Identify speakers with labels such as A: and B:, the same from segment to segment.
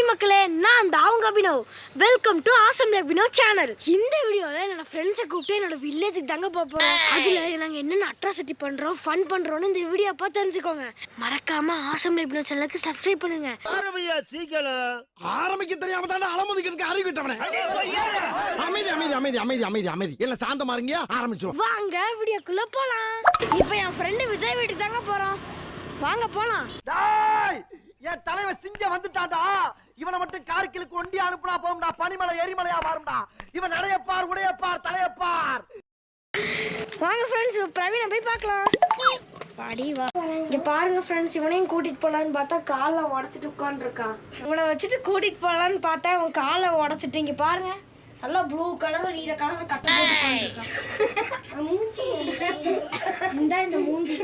A: Hi மக்களே, நான் அவங்க Abhinav. Welcome to awesome Abhinav channel. இந்த வீடியோவில் என்னோட ஃப்ரெண்ட்ஸை கூப்பிட்டு என்னோட வில்லேஜுக்கு தாங்க போகிறோம். அதில் நாங்கள் என்னென்ன அட்ராசிட்டி பண்ணுறோம், ஃபன் பண்ணுறோன்னு இந்த வீடியோ பார்த்து தெரிஞ்சுக்கோங்க. மறக்காம ஆசம் அபினவ் சேனலுக்கு சப்ஸ்கிரைப் பண்ணுங்க.
B: ஆரம்பிக்க தெரியாம தானே அலமுதிக்கிறதுக்கு அறிவிட்டவனே. அமைதி அமைதி அமைதி அமைதி அமைதி அமைதி எல்லாம் சாந்தமா இருங்க, ஆரம்பிச்சோம்.
A: வாங்க வீடியோக்குள்ள போலாம். இப்போ என் ஃப்ரெண்டு விஜய் வீட்டுக்கு தாங்க போறோம். வாங்க போலாம்.
C: என் தலைவன் சிங்க வந்துட்டாடா. இவனை மட்டும் கார்கிலுக்கு ஒண்டி அனுப்புனா போகும்டா, பனிமலை எரிமலையா மாறும்டா. இவன் நடையப்பார், உடையப்பார், தலையப்பார்.
A: வாங்க ஃப்ரெண்ட்ஸ், பிரவீனை போய் பார்க்கலாம். பாடி வா. இங்க பாருங்க ஃப்ரெண்ட்ஸ், இவனையும் கூட்டிட்டு போலான்னு பார்த்தா காலை உடைச்சிட்டு உட்காந்துருக்கான். இவனை வச்சுட்டு கூட்டிட்டு போலான்னு பார்த்தா அவன் காலை உடைச்சிட்டு இங்க பாருங்க நல்லா ப்ளூ கலர் நீல கலர் கட்ட இந்த மூஞ்சி.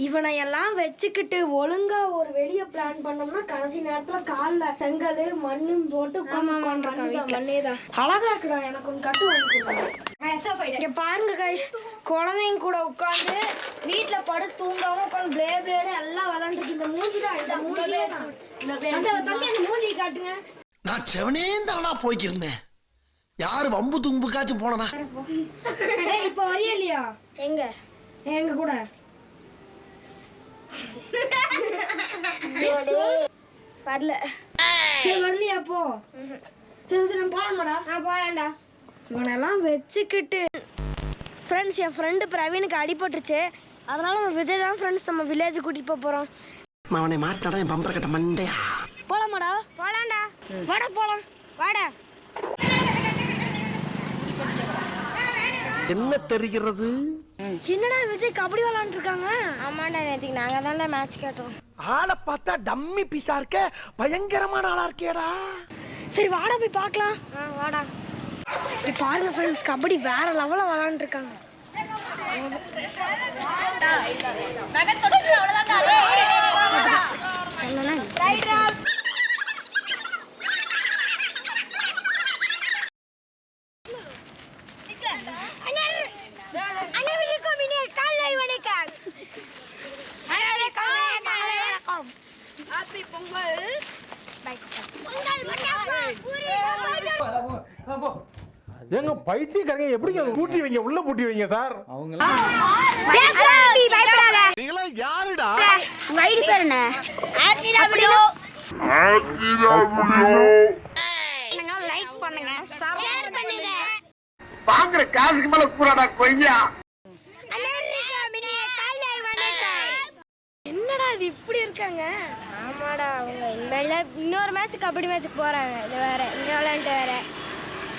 A: இவனை எல்லாம் வச்சுக்கிட்டு ஒழுங்கா ஒரு வெளிய பிளான் பண்ணோம்னா கடைசி நேரத்துல கால்ல செங்கல் மண்ணும் போட்டு உட்காந்துருக்கான். அழகா இருக்குடா, எனக்கு ஒன்று கட்டு வாங்கி கொடுங்க. இங்க பாருங்க கைஸ், குழந்தைங்க கூட உட்காந்து வீட்டுல படுத்து தூங்காம உட்காந்து பிளேடு எல்லாம் விளையாண்டுருக்கு. இந்த மூஞ்சி தான், இந்த மூஞ்சியே தான். அந்த தம்பி அந்த மூஞ்சி காட்டுங்க.
B: நான் செவனே தானா போய்க்கிருந்தேன். யாரு வம்பு தும்புக்காச்சும் போனா
A: இப்ப வரியா இல்லையா? எங்க எங்க கூட வரல. சரி வரலையா? போ. சரி போலாமாடா? போலாம்டா. இவனெல்லாம் வச்சுக்கிட்டு ஃப்ரெண்ட்ஸ், என் ஃப்ரெண்டு பிரவீனுக்கு அடிபட்டுருச்சு. அதனால நம்ம விஜய் தான் ஃப்ரெண்ட்ஸ் நம்ம வில்லேஜ் கூட்டிட்டு போறோம்.
B: அவனை மாட்டாடா என் பம்பர கட்ட மண்டையா.
A: போலாமாடா? போலாம்டா. வாடா போலாம், வாடா.
B: என்ன தெரிகிறது?
A: என்னடா விஜய் கபடி விளையாண்டு இருக்காங்க? ஆமாண்டா, நேத்துக்கு நாங்க தான்டா மேட்ச் கேட்டோம்.
C: ஆளை பார்த்தா டம்மி பீஸா இருக்க, பயங்கரமான ஆளா இருக்கேடா.
A: சரி வாடா போய் பார்க்கலாம். வாடா. பாருங்க ஃப்ரெண்ட்ஸ், கபடி வேற லெவல்ல விளையாண்டு இருக்காங்க.
D: ஏங்க பைத்தியக்காரங்க, எப்படி பூட்டி வைங்க, உள்ள பூட்டி வைங்க சார்.
B: நீங்களா யாருடா?
A: உங்க ஐடி பேர் என்ன? லைக் பண்ணுங்க, ஷேர் பண்ணுங்க.
C: வாங்குற காசுக்கு மேல கூறாடா கொய்யா.
A: என்னடா இது இப்படி இருக்காங்க? ஆமாடா, அவங்க இனிமேல இன்னொரு மேட்ச் கபடி மேட்ச்சுக்கு போறாங்க. இது வேற இந்த விளையாண்டு வேற.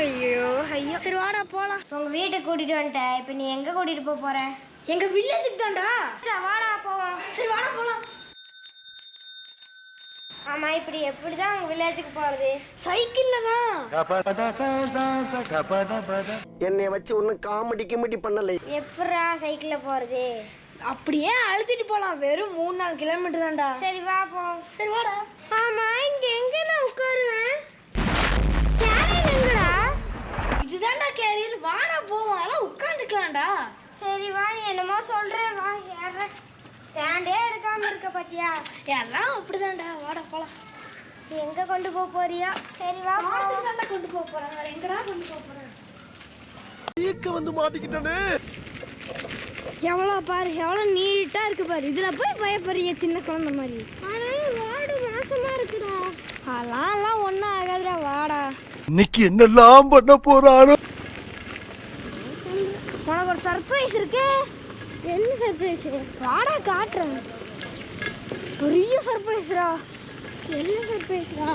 A: ஐயோ ஐயோ. சரி வாடா போலாம். உங்க வீட்டுக்கு கூட்டிட்டு வந்துட்டேன். இப்போ நீ எங்க கூட்டிட்டு போற? எங்க வில்லேஜுக்கு தான்டா. வாடா போவோம். சரி வாடா போலாம். ஆமா, இப்படி எப்படிதான் உங்க வில்லேஜுக்கு போறது? சைக்கிள்ல தான்.
C: என்னைய வச்சு ஒன்னும் காமெடி கிமெடி பண்ணல.
A: எப்படா சைக்கிள்ல போறது? அப்படியே அழுத்திட்டு போலாம். வெறும் 3-4 கிலோமீட்டர் தான்டா. சரி வா போவோம். சரி வாடா. ஆமா, இங்க எங்க நான் உட்காருவேன்? கேரியர் எங்கடா? இதுதான்டா கேரியர். வாடா போவோம், அதெல்லாம் உட்காந்துக்கலாம்டா. சரி வா, நீ என்னமோ சொல்ற. வா ஏற. ஸ்டாண்டே எடுக்காம இருக்க பாத்தியா? எல்லாம் அப்படிதான்டா. வாடா போலாம். நீ எங்க கொண்டு போறியா? சரி வா, பாலத்துக்கு கொண்டு போறேன். வேற எங்கடா கொண்டு போறேன்?
B: வந்து மாட்டிக்கிட்டானே.
A: எவ்வளோ பாரு, எவ்வளோ நீட்டா இருக்கு பாரு. இதுல போய் பயப்படுறிய சின்ன குழந்தை மாதிரி. ஆனா வாடு மோசமா இருக்குடா. அதெல்லாம் ஒன்றும் ஆகாதுடா. வாடா.
B: இன்னைக்கு என்னெல்லாம் பண்ண போறானோ.
A: உனக்கு ஒரு சர்ப்ரைஸ் இருக்கு. என்ன சர்ப்ரைஸ்? வாடா காட்டுறேன். பெரிய சர்ப்ரைஸ்டா. என்ன சர்ப்ரைஸ்டா?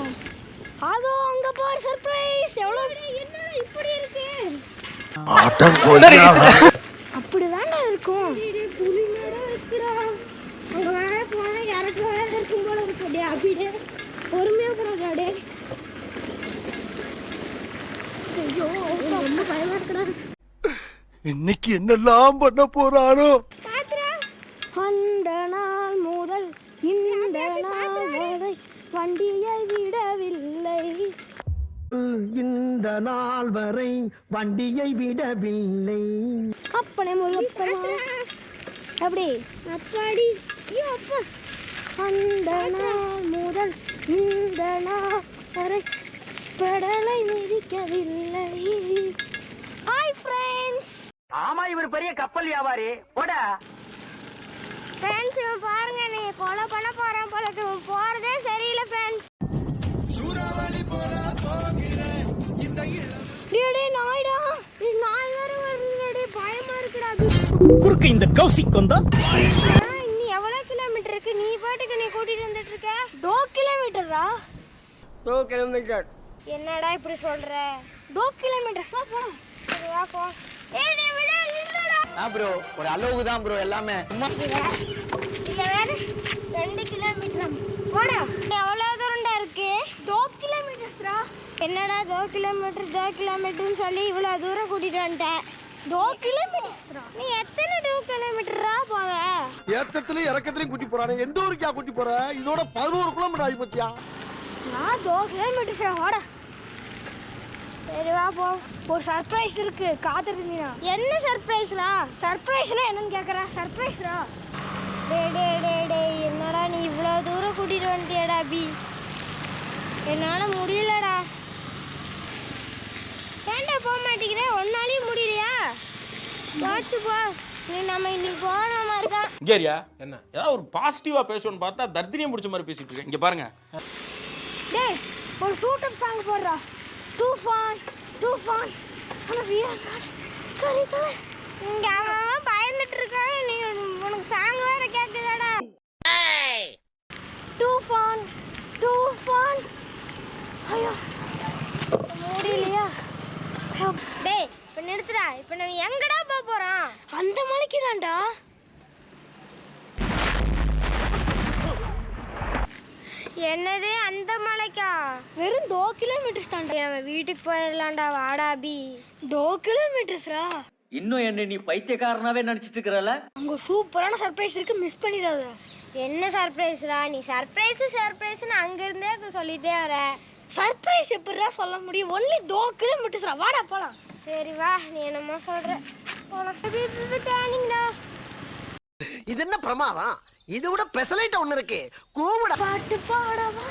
A: அதோ அங்க பாரு சர்ப்ரைஸ். எவ்வளோ என்னடா இப்படி இருக்கு? அப்படிதான்டா இருக்கும். புலிமேடா இருக்குடா. அங்க வேற போனா யாருக்கு வேற இருக்கும் போல இருக்குடே. அப்படியே பொறுமையா போறாடா டே. ஐயோ ரொம்ப பயமா இருக்குடா.
B: இன்னைக்கு என்னெல்லாம் பண்ண போறானோ.
A: பாத்ரா. அந்த நாள் முதல் இந்த நாள் வரை வண்டியை விடவில்லை.
C: இந்த நாள் வரை வண்டியை விடவில்லை.
A: அப்பனே முழுப்பனா. அப்படி அப்பாடி. ஐயோ அப்பா. அந்த நாள் முதல் இந்த நாள் பெடலை மிதிக்கவில்லை. Hi friends.
C: ஆமா இவர் பெரிய கப்பல் வியாபாரி. போடா
A: ஃப்ரெண்ட்ஸ், இவன் பாருங்க நீ கொலை பண்ண போறான் போல இருக்கு. இவன் போறதே சரியில்லை ஃப்ரெண்ட்ஸ். நாய்டா, நாய் வேற வருதுடா, பயமா இருக்குடா.
B: குறுக்கு இந்த கௌசிக் வந்தா
A: நீ எவ்வளவு கிலோமீட்டர் இருக்கு? நீ பாட்டுக்கு நீ கூட்டிட்டு வந்துட்டு இருக்க. 2 கிலோமீட்டரா?
C: 2 கிலோமீட்டர்.
A: என்னடா இப்படி சொல்ற? 2 கிலோமீட்டர் போ. சரி வா போ. ஏய் நீ விட இல்லடா.
C: ப்ரோ ஒரு அளவுக்கு தான் ப்ரோ எல்லாமே.
A: இல்ல வேற 2 கிலோமீட்டர் போடா. எவ்வளவு தூரம்டா இருக்கு? 2 கிலோமீட்டர்ஸ்டா. என்னடா 2 கிலோமீட்டர்னு சொல்லி இவ்வளவு தூரம் கூட்டிட்டு வந்துட்டேன். 2 கிலோமீட்டர்ஸ்டா. நீ எத்தனை 2 கிலோமீட்டரா போவ?
C: ஏத்தத்திலயும் இறக்கத்திலயும் கூட்டி போறானே. எந்த ஊருக்கா கூட்டி போற? இதோட 11 கிலோமீட்டர் ஆகி போச்சியா?
A: நான் 2 கிலோமீட்டர்ஸ்டா. வாடா. சரி வா போ. ஒரு சர்ப்ரைஸ் இருக்கு, காத்துருந்தீனா. என்ன சர்ப்ரைஸ்டா? சர்ப்ரைஸ்னா என்னன்னு கேக்குற? சர்ப்ரைஸ்டா. டேய் என்னடா நீ இவ்வளவு தூரம் கூட்டிட்டு வந்துட்டியடா பி. என்னால முடியலடா. ஏன்டா போக மாட்டேங்கிற? ஒன்னாலையும் முடியலையா? வாச்சு போ. நீ நம்ம இன்னைக்கு போன மாதிரி தான்.
E: கேரியா என்ன ஏதாவது ஒரு பாசிட்டிவா பேசணும்னு பார்த்தா தர்தினியம் பிடிச்ச மாதிரி பேசிட்டு இருக்கேன். இங்க பாருங்க.
A: டேய் ஒரு சூட்டப் சாங் போடுறா. தூஃபான் ஆனா வீரன் கரிக்கல. இங்க அவன் பயந்துட்டு இருக்க. நீ உனக்கு சாங் வேற கேக்குதாடா? தூஃபான் ஐயோ முடியலையா? டேய் இப்ப நிறுத்துடா. இப்ப நம்ம எங்கடா போறோம்? அந்த மலைக்கு தான்டா. என்னது அந்த மலைக்கா? வெறும் 2 கிலோமீட்டர்ஸ் தான்டா. நம்ம வீட்டுக்கு போயிடலாம்டா. வாடா பி. 2 கிலோமீட்டர்ஸ்ரா.
F: இன்னும் என்ன நீ பைத்தியக்காரனாவே நினைச்சிட்டு இருக்கறல?
A: அங்க சூப்பரான சர்ப்ரைஸ் இருக்கு, மிஸ் பண்ணிடாத. என்ன சர்ப்ரைஸ்டா? நீ சர்ப்ரைஸ்னு அங்க இருந்தே சொல்லிட்டே வர. சர்ப்ரைஸ் எப்படிடா சொல்ல முடியும்? ஒன்லி 2 கிலோமீட்டர்ஸ்ரா. வாடா போலாம். சரி வா, நீ என்னமோ சொல்ற. போலாம். டேனிங்டா.
C: இது என்ன பிரமாதம்? இது விட பெசலைட் ஒண்ணு இருக்கு. கூவுடா.
A: பாட்டு பாடவா,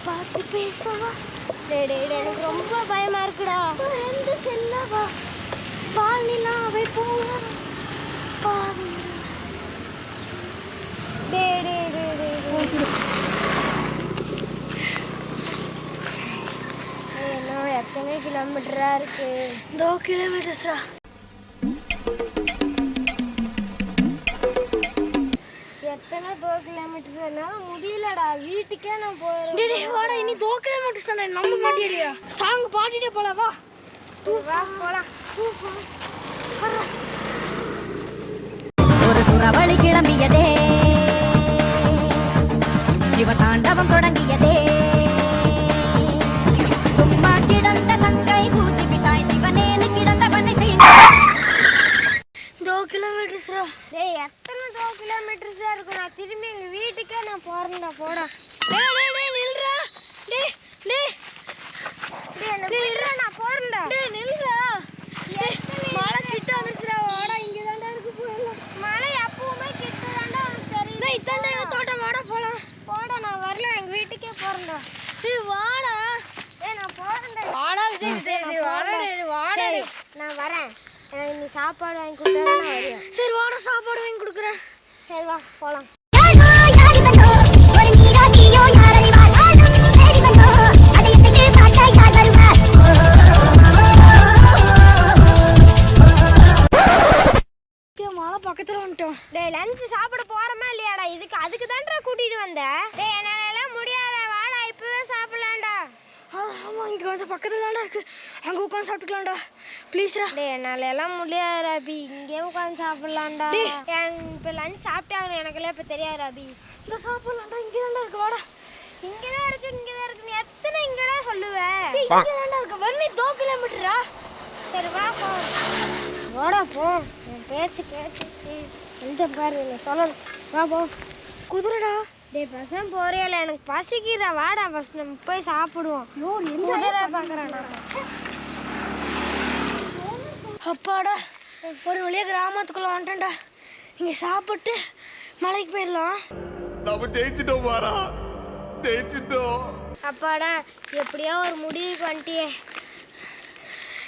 A: பாட்டு பேசவா. டேய் எனக்கு ரொம்ப பயமா இருக்குடா. ரெண்டு செல்லவா, பாலினாவை போவா. பாவி. டேய் என்ன எத்தனை கிலோமீட்டரா இருக்கு? 2 கிலோமீட்டர்ஸ்ரா. எத்தனை 2 கிலோமீட்டர்ஸ்? என்னால முடியலடா. வீட்டுக்கே நான் போறேன். டேய் வாடா, இனி 2 கிலோமீட்டர்ஸ் தானே. நம்ப மாட்டியா? சாங் பாடிட்டே போலாம். வா வா போலாம்.
G: ஒரு சுறவழி கிளம்பியதே, சிவதாண்டவம் தொடங்கியதே. சும்மா கிடந்த சங்கை பூத்தி விட்டாய், சிவனேனு கிடந்தவனை செய்ய.
A: 2 கிலோமீட்டர்ஸ்ரா. டேய் எத்தனை 2 கிலோமீட்டர்ஸா இருக்கும்? நான் திரும்பி எங்க வீட்டுக்கே நான் போறேன்டா. போடா. டேய் நில்றா. டேய் நில்றா. நான் போறேன்டா. டேய் நில்றா. மழை கிட்ட வந்துச்சுடா. வாடா, இங்க தான்டா இருக்கு. போலாம். மழை எப்பவுமே கிட்ட தான்டா. உனக்கு தெரியும். டேய் இதான்டா எங்க தோட்டம். வாடா போலாம். போடா, நான் வரல. எங்க வீட்டுக்கே போறேன்டா. டேய் வாடா. டேய் நான் போறேன்டா. வாடா விஜய். வாடா. நான் வரேன். எனக்கு நீ சாப்பாடு வாங்கி கொடுத்தா நான் வருவேன். சரி வாடா, சாப்பாடு வாங்கி கொடுக்குறேன். சரி வா போலாம். மழை பக்கத்துல வந்துட்டோம். டேய் லஞ்ச் சாப்பிட போறோமா இல்லையாடா? அதுக்கு தான்டா கூட்டிட்டு வந்த. டேய் என்னால எல்லாம் முடியாத. வாடா இப்பவே சாப்பிடலாம்டா. ஆமா இங்க கொஞ்சம் பக்கத்துல தான்டா இருக்கு. அங்க உட்காந்து சாப்பிட்டுக்கலாம்டா. ப்ளீஸ்டா. டேய் என்னால எல்லாம் முடியாதுடா பி. இங்கே உட்காந்து சாப்பிடலாம்டா. இப்ப லஞ்ச் சாப்பிட்டே ஆகணும். எனக்குலாம் இப்ப தெரியாதுடா பி. இந்த சாப்பிடலாம்டா. இங்கே தான்டா இருக்கு. வாடா. இங்கதான் இருக்கு. நீ எத்தனை இங்கடா சொல்லுவ? இங்க தான்டா இருக்கு. வரலி 2 கிலோமீட்டரா. சரி வா போ. வாடா போ. என் பேச்சு கேட்டு எந்த பாரு என்ன சொல்லணும். வா போ. குதிரைடா. டேய் பசங்க போறியால? எனக்கு பசிக்கிறா. வாடா ஃபர்ஸ்ட் நம்ம போய் சாப்பிடுவோம். குதிரை பார்க்கறானா? அப்பாடா, ஒரு வழியா கிராமத்துக்குள்ள வந்துட்டேன்டா. இங்க சாப்பிட்டு மலைக்கு போயிடலாம்.
B: நம்ம ஜெயிச்சிட்டோம் பாரா. ஜெயிச்சிட்டோம்.
A: அப்பாடா எப்படியோ ஒரு முடிவுக்கு வந்துட்டியே.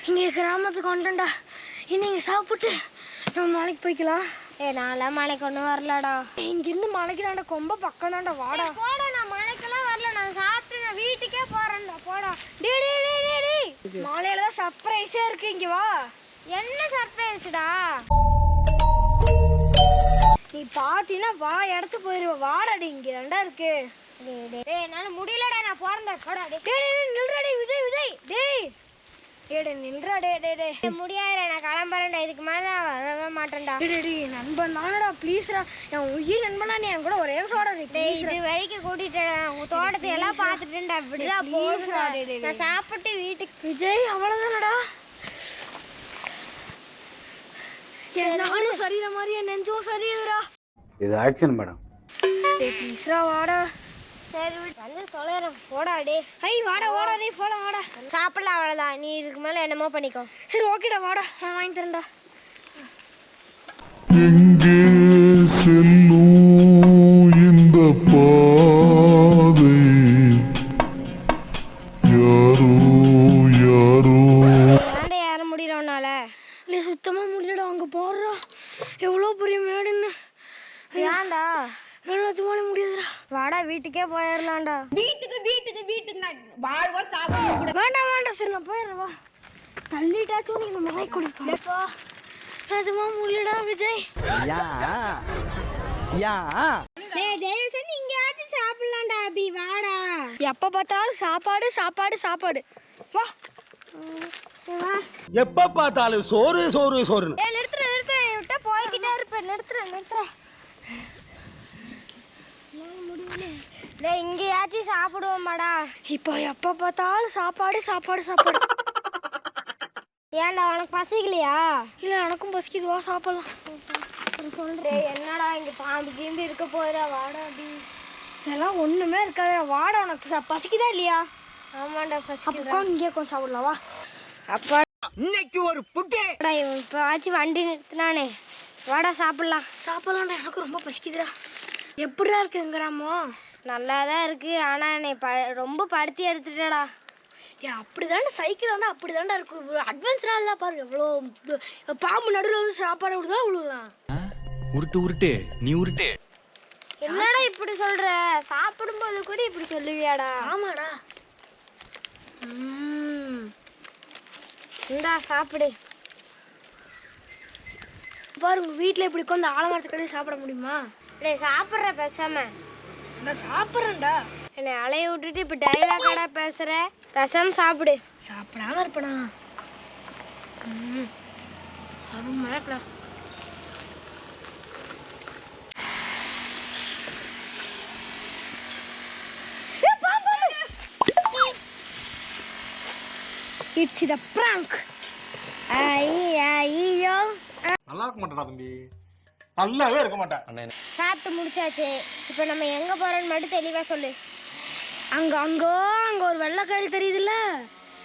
A: இங்கே கிராமத்துக்கு வந்துட்டா. இன்னைக்கு சாப்பிட்டு நம்ம மலைக்கு போய்க்கலாம். நான்லாம் மலைக்கு ஒன்றும் வரலடா. இங்கிருந்து மலைக்கு தாண்டா, ரொம்ப பக்கம் தாண்டா. வாடா போடா. நான் மலைக்கெல்லாம் வரல, நான் சாப்பிட்டு நான் வீட்டுக்கே போறேன்டா. போடா. மலையில தான் சர்ப்ரைஸே இருக்கு. இங்க வா. என்ன சர்ப்ரைஸ்டா? நீ பாத்தீங்கன்னா வா இடத்து போயிருவ. வாடாடி, இங்க தாண்டா இருக்கு. என்னால முடியலடா, நான் போறேன்டா. போடா. நில்றடி விஜய். விஜய் டேய் நில்றா. முடியாது, நான் கிளம்புறேன்டா. இதுக்கு மேல வரவே மாட்டேன்டா. நண்பன் தானடா, ப்ளீஸ்ரா. என் உயிர் நண்பனா, நீ என் கூட ஒரே சோடா. இது வரைக்கும் கூட்டிட்டேன், தோட்டத்தை எல்லாம் பாத்துட்டேன்டா. விடுறா, போதுடா. நான் சாப்பிட்டு வீட்டுக்கு. விஜய் அவ்வளவுதானடா. நானும் சரியிற மாதிரி என் நெஞ்சும் சரியுதுடா.
D: இது ஆக்ஷன் மேடம்.
A: ப்ளீஸ்ரா வாடா. சரி வந்து தொலைறேன். போடா டே. ஐ வாடா டே, போலாம் வாடா. சாப்பிடலாம், அவ்வளோதான். நீ இதுக்கு மேலே என்னமோ பண்ணிக்கோ. சரி ஓகேடா, வாடா, நான் வாங்கி தரேன்டா.
H: எங்கே செல்லும் இந்த பாதை, யாரோ
A: ஏன்டா ஏற முடியல உன்னால? இல்லை சுத்தமாக முடியலடா. அங்கே போடுறா எவ்வளோ பெரிய மேடுன்னு. ஏன்டா நல்லா தூங்க முடியாதுடா. வாடா வீட்டுக்கே போயிடலாம்டா. வேண்டாம். சரி நான் போயிடுறேன். வா, தள்ளிட்டாச்சும் நீங்க மலை குடிப்பா. நிஜமா முடியலடா விஜய். சாப்பிடலாம்டா அபி. வாடா. எப்ப பார்த்தாலும் சாப்பாடு. வா.
C: எப்ப பார்த்தாலும் சோறு.
A: நிறுத்துறேன். விட்டா போய்கிட்டே இருப்பேன். நிறுத்துறேன். இங்கேயாச்சும் சாப்பிடுவோமாடா. இப்போ எப்ப பார்த்தாலும் சாப்பாடு. ஏன்டா உனக்கு பசிக்கலையா? இல்ல எனக்கும் பசிக்குது. வா சாப்பிடலாம். சொல்றேன். என்னடா இங்க பாம்பு கீம்பு இருக்க போறா? வாடா அப்படி. இதெல்லாம் ஒண்ணுமே இருக்காது. வாடா. உனக்கு பசிக்குதா இல்லையா? ஆமாண்டா பசிக்குது. இங்கே கொஞ்சம் சாப்பிடலாம். வா. அப்பா
C: இன்னைக்கு ஒரு புட்டு.
A: இப்போ ஆச்சு வண்டி நிறுத்தினானே. வாடா சாப்பிடலாம்டா. எனக்கு ரொம்ப பசிக்குதுடா. எப்படிடா இருக்கு கிராமம்? நல்லா தான் இருக்கு. ஆனால் என்னை ரொம்ப படுத்தி எடுத்துட்டடா. அப்படிதான்டா சைக்கிள் வந்து அப்படிதான்டா இருக்கும். அட்வான்ஸ்லாம் இல்லை பாரு. எவ்வளோ பாம்பு நடுவில் வந்து சாப்பாடு விடுதா விழுலாம்.
I: உருட்டு நீ உருட்டு.
A: என்னடா இப்படி சொல்ற? சாப்பிடும்போது கூட இப்படி சொல்லுவியாடா? ஆமாடா. இந்தா சாப்பிடு. பாரு உங்க வீட்டில் இப்படி உட்காந்து ஆலமரத்துக்கடி சாப்பிட முடியுமா? டேய் சாப்பிட்ற பேசாம. நான் சாப்பிட்றேன்டா. என்னை அலைய விட்டுட்டு இப்போ டைலாகடா பேசுற. பேசாம சாப்பிடு. சாப்பிடாம இருப்பேனா? அருமையாக்கடா. It's the prank. ஐயோ
D: நல்லா இருக்க மாட்டேடா தம்பி. நல்லாவே இருக்க மாட்டேன்.
A: சாப்பிட்டு முடிச்சாச்சு. இப்போ நம்ம எங்க போறோம்னு மட்டும் தெளிவா சொல்லு. அங்க ஒரு வெள்ளைக்காரி தெரியுதுல்ல,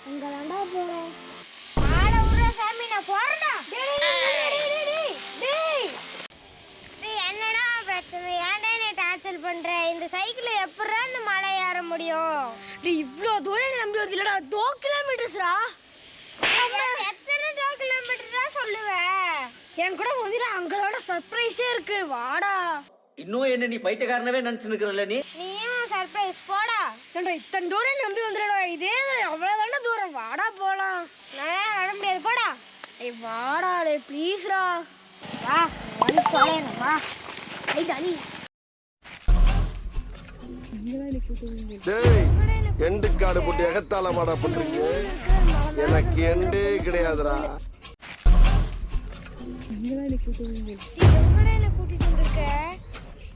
A: அங்க தாண்டா போறோம். ஆள உள்ள சாமி, நான் போறேன்டா. என்னடா பிரச்சனை? ஏன்டா நீ டார்ச்சர் பண்ற? இந்த சைக்கிள் எப்படிடா இந்த மலை ஏற முடியும்? இவ்வளோ தூரம் நம்பி வந்தில்லடா. 2 கிலோமீட்டர்ஸ்ரா. எத்தனை 2 கிலோமீட்டர் தான் சொல்லுவேன்? என் கூட வந்துடா. அங்கதோட சர்ப்ரைஸே இருக்கு. வாடா.
F: இன்னும் என்ன நீ பைத்தியக்காரனவே நினைச்சு நிக்கிறல்ல?
A: நீயும் சர்ப்ரைஸ் போடா. ஏன்டா இத்தனை தூரம் நம்பி வந்துடா. இதே அவ்வளவுதானே தூரம். வாடா போலாம். நான் வர முடியாது. போடா. ஏய் வாடா டே ப்ளீஸ்ரா. வா வந்து போறேன். வா. ஐ டாலி.
B: டேய் எண்டு காடு போட்டு எகத்தால மாடா பண்றீங்க. எனக்கு எண்டே கிடையாதுடா.
A: கூட்டிட்டு வந்திருக்க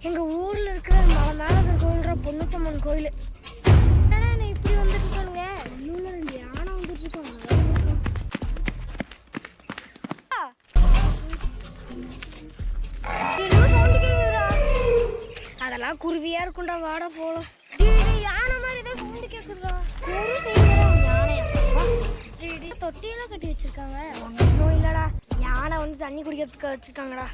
A: எங்க ஊர்ல இருக்கிற மலை மேல இருக்கிற கோயில்ரா, பொன்னுத்தம்மன் கோயில். என்னடா நான் இப்படி வந்துட்டு இருக்கானுங்க? இன்னும் 2 யானை வந்துட்டு இருக்காங்க. அதெல்லாம் குருவியா இருக்கும்டா. வாடா போலாம். யானை மாதிரி ஏதோ சவுண்டு கேக்குதுடா. யானையா? தொட்டியெல்லாம் கட்டி வச்சிருக்காங்க. ஒன்றும் இல்லடா. யானை வந்து தண்ணி குடிக்கிறதுக்கு வச்சிருக்காங்கடா.